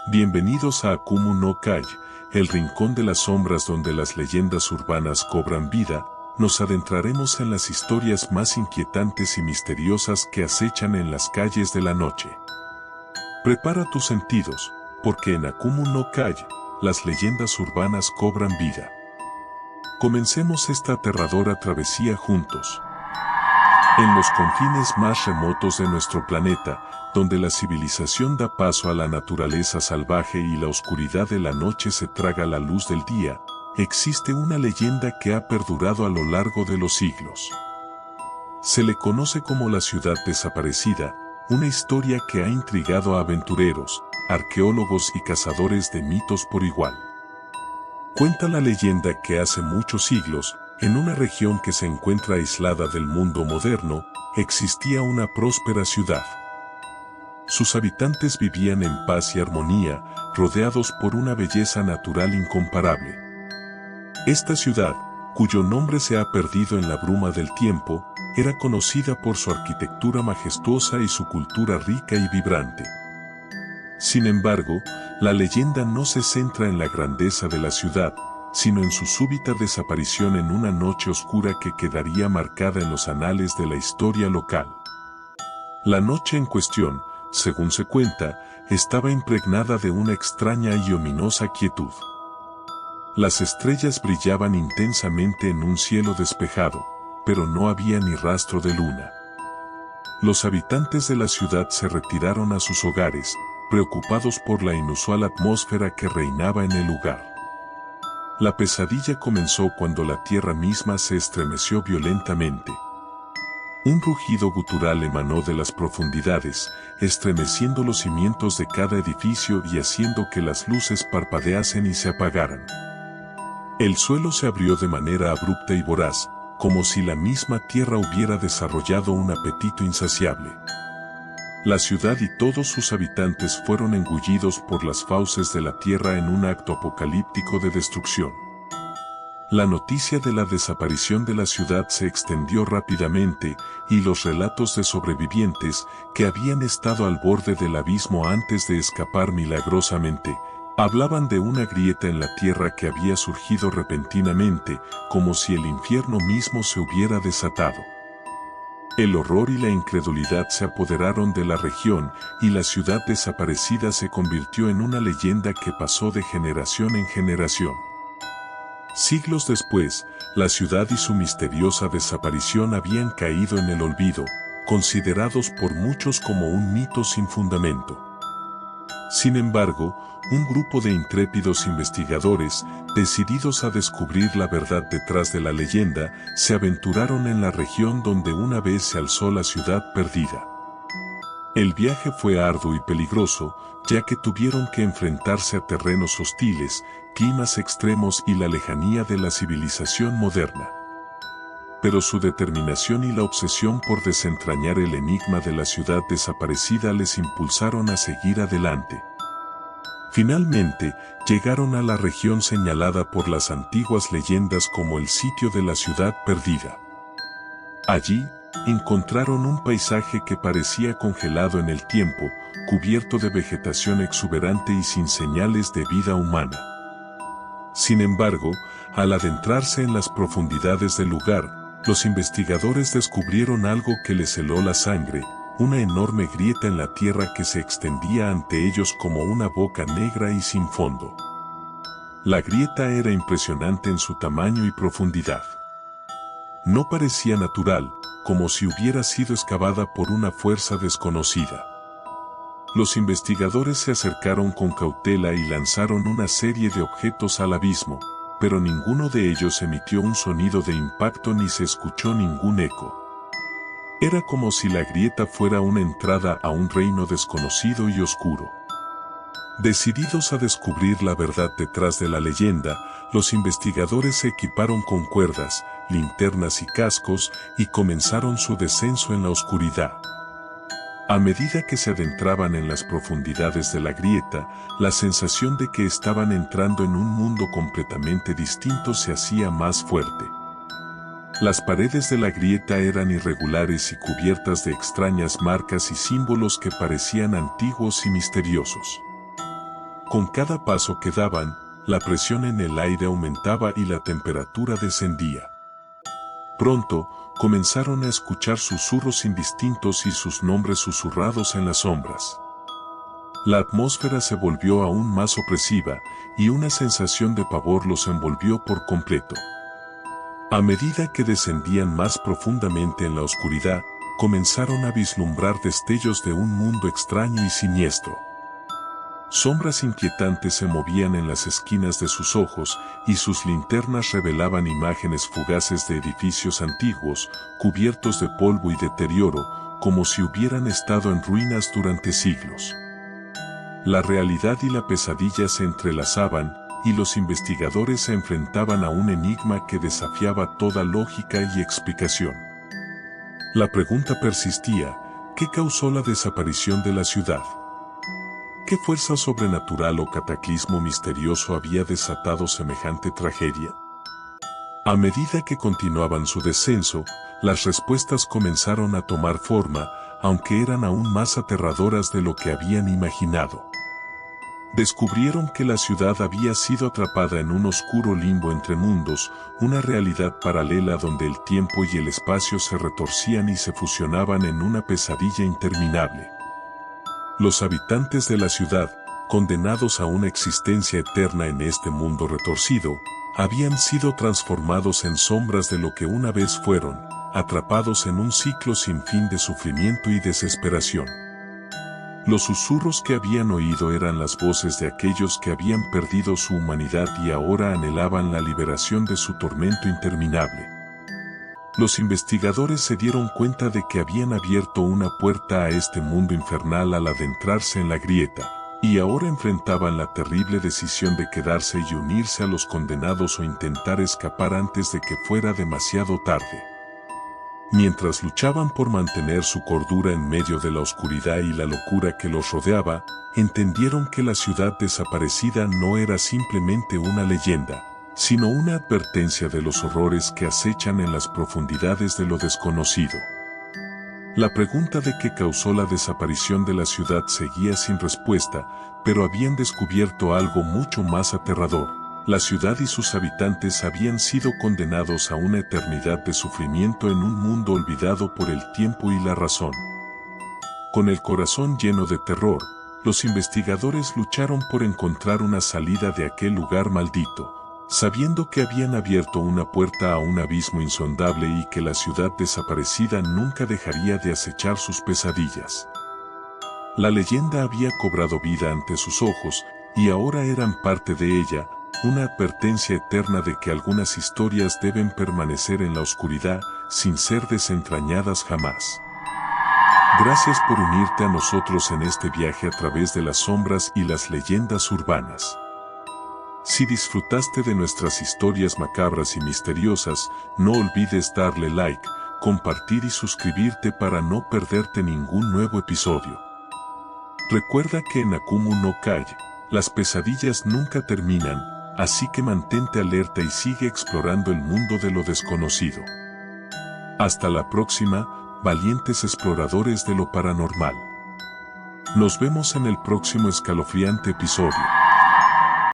Bienvenidos a Akumu no Kai, el rincón de las sombras donde las leyendas urbanas cobran vida. Nos adentraremos en las historias más inquietantes y misteriosas que acechan en las calles de la noche. Prepara tus sentidos, porque en Akumu no Kai, las leyendas urbanas cobran vida. Comencemos esta aterradora travesía juntos. En los confines más remotos de nuestro planeta, donde la civilización da paso a la naturaleza salvaje y la oscuridad de la noche se traga la luz del día, existe una leyenda que ha perdurado a lo largo de los siglos. Se le conoce como la ciudad desaparecida, una historia que ha intrigado a aventureros, arqueólogos y cazadores de mitos por igual. Cuenta la leyenda que hace muchos siglos, en una región que se encuentra aislada del mundo moderno, existía una próspera ciudad. Sus habitantes vivían en paz y armonía, rodeados por una belleza natural incomparable. Esta ciudad, cuyo nombre se ha perdido en la bruma del tiempo, era conocida por su arquitectura majestuosa y su cultura rica y vibrante. Sin embargo, la leyenda no se centra en la grandeza de la ciudad, sino en su súbita desaparición en una noche oscura que quedaría marcada en los anales de la historia local. La noche en cuestión, según se cuenta, estaba impregnada de una extraña y ominosa quietud. Las estrellas brillaban intensamente en un cielo despejado, pero no había ni rastro de luna. Los habitantes de la ciudad se retiraron a sus hogares, preocupados por la inusual atmósfera que reinaba en el lugar. La pesadilla comenzó cuando la tierra misma se estremeció violentamente. Un rugido gutural emanó de las profundidades, estremeciendo los cimientos de cada edificio y haciendo que las luces parpadeasen y se apagaran. El suelo se abrió de manera abrupta y voraz, como si la misma tierra hubiera desarrollado un apetito insaciable. La ciudad y todos sus habitantes fueron engullidos por las fauces de la tierra en un acto apocalíptico de destrucción. La noticia de la desaparición de la ciudad se extendió rápidamente, y los relatos de sobrevivientes, que habían estado al borde del abismo antes de escapar milagrosamente, hablaban de una grieta en la tierra que había surgido repentinamente, como si el infierno mismo se hubiera desatado. El horror y la incredulidad se apoderaron de la región, y la ciudad desaparecida se convirtió en una leyenda que pasó de generación en generación. Siglos después, la ciudad y su misteriosa desaparición habían caído en el olvido, considerados por muchos como un mito sin fundamento. Sin embargo, un grupo de intrépidos investigadores, decididos a descubrir la verdad detrás de la leyenda, se aventuraron en la región donde una vez se alzó la ciudad perdida. El viaje fue arduo y peligroso, ya que tuvieron que enfrentarse a terrenos hostiles, climas extremos y la lejanía de la civilización moderna. Pero su determinación y la obsesión por desentrañar el enigma de la ciudad desaparecida les impulsaron a seguir adelante. Finalmente, llegaron a la región señalada por las antiguas leyendas como el sitio de la ciudad perdida. Allí, encontraron un paisaje que parecía congelado en el tiempo, cubierto de vegetación exuberante y sin señales de vida humana. Sin embargo, al adentrarse en las profundidades del lugar, los investigadores descubrieron algo que les heló la sangre, una enorme grieta en la tierra que se extendía ante ellos como una boca negra y sin fondo. La grieta era impresionante en su tamaño y profundidad. No parecía natural, como si hubiera sido excavada por una fuerza desconocida. Los investigadores se acercaron con cautela y lanzaron una serie de objetos al abismo, pero ninguno de ellos emitió un sonido de impacto ni se escuchó ningún eco. Era como si la grieta fuera una entrada a un reino desconocido y oscuro. Decididos a descubrir la verdad detrás de la leyenda, los investigadores se equiparon con cuerdas, linternas y cascos y comenzaron su descenso en la oscuridad. A medida que se adentraban en las profundidades de la grieta, la sensación de que estaban entrando en un mundo completamente distinto se hacía más fuerte. Las paredes de la grieta eran irregulares y cubiertas de extrañas marcas y símbolos que parecían antiguos y misteriosos. Con cada paso que daban, la presión en el aire aumentaba y la temperatura descendía. Pronto, comenzaron a escuchar susurros indistintos y sus nombres susurrados en las sombras. La atmósfera se volvió aún más opresiva, y una sensación de pavor los envolvió por completo. A medida que descendían más profundamente en la oscuridad, comenzaron a vislumbrar destellos de un mundo extraño y siniestro. Sombras inquietantes se movían en las esquinas de sus ojos, y sus linternas revelaban imágenes fugaces de edificios antiguos, cubiertos de polvo y deterioro, como si hubieran estado en ruinas durante siglos. La realidad y la pesadilla se entrelazaban, y los investigadores se enfrentaban a un enigma que desafiaba toda lógica y explicación. La pregunta persistía: ¿qué causó la desaparición de la ciudad? ¿Qué fuerza sobrenatural o cataclismo misterioso había desatado semejante tragedia? A medida que continuaban su descenso, las respuestas comenzaron a tomar forma, aunque eran aún más aterradoras de lo que habían imaginado. Descubrieron que la ciudad había sido atrapada en un oscuro limbo entre mundos, una realidad paralela donde el tiempo y el espacio se retorcían y se fusionaban en una pesadilla interminable. Los habitantes de la ciudad, condenados a una existencia eterna en este mundo retorcido, habían sido transformados en sombras de lo que una vez fueron, atrapados en un ciclo sin fin de sufrimiento y desesperación. Los susurros que habían oído eran las voces de aquellos que habían perdido su humanidad y ahora anhelaban la liberación de su tormento interminable. Los investigadores se dieron cuenta de que habían abierto una puerta a este mundo infernal al adentrarse en la grieta, y ahora enfrentaban la terrible decisión de quedarse y unirse a los condenados o intentar escapar antes de que fuera demasiado tarde. Mientras luchaban por mantener su cordura en medio de la oscuridad y la locura que los rodeaba, entendieron que la ciudad desaparecida no era simplemente una leyenda, sino una advertencia de los horrores que acechan en las profundidades de lo desconocido. La pregunta de qué causó la desaparición de la ciudad seguía sin respuesta, pero habían descubierto algo mucho más aterrador. La ciudad y sus habitantes habían sido condenados a una eternidad de sufrimiento en un mundo olvidado por el tiempo y la razón. Con el corazón lleno de terror, los investigadores lucharon por encontrar una salida de aquel lugar maldito, sabiendo que habían abierto una puerta a un abismo insondable y que la ciudad desaparecida nunca dejaría de acechar sus pesadillas. La leyenda había cobrado vida ante sus ojos, y ahora eran parte de ella, una advertencia eterna de que algunas historias deben permanecer en la oscuridad, sin ser desentrañadas jamás. Gracias por unirte a nosotros en este viaje a través de las sombras y las leyendas urbanas. Si disfrutaste de nuestras historias macabras y misteriosas, no olvides darle like, compartir y suscribirte para no perderte ningún nuevo episodio. Recuerda que en Akumu no Kai, las pesadillas nunca terminan, así que mantente alerta y sigue explorando el mundo de lo desconocido. Hasta la próxima, valientes exploradores de lo paranormal. Nos vemos en el próximo escalofriante episodio.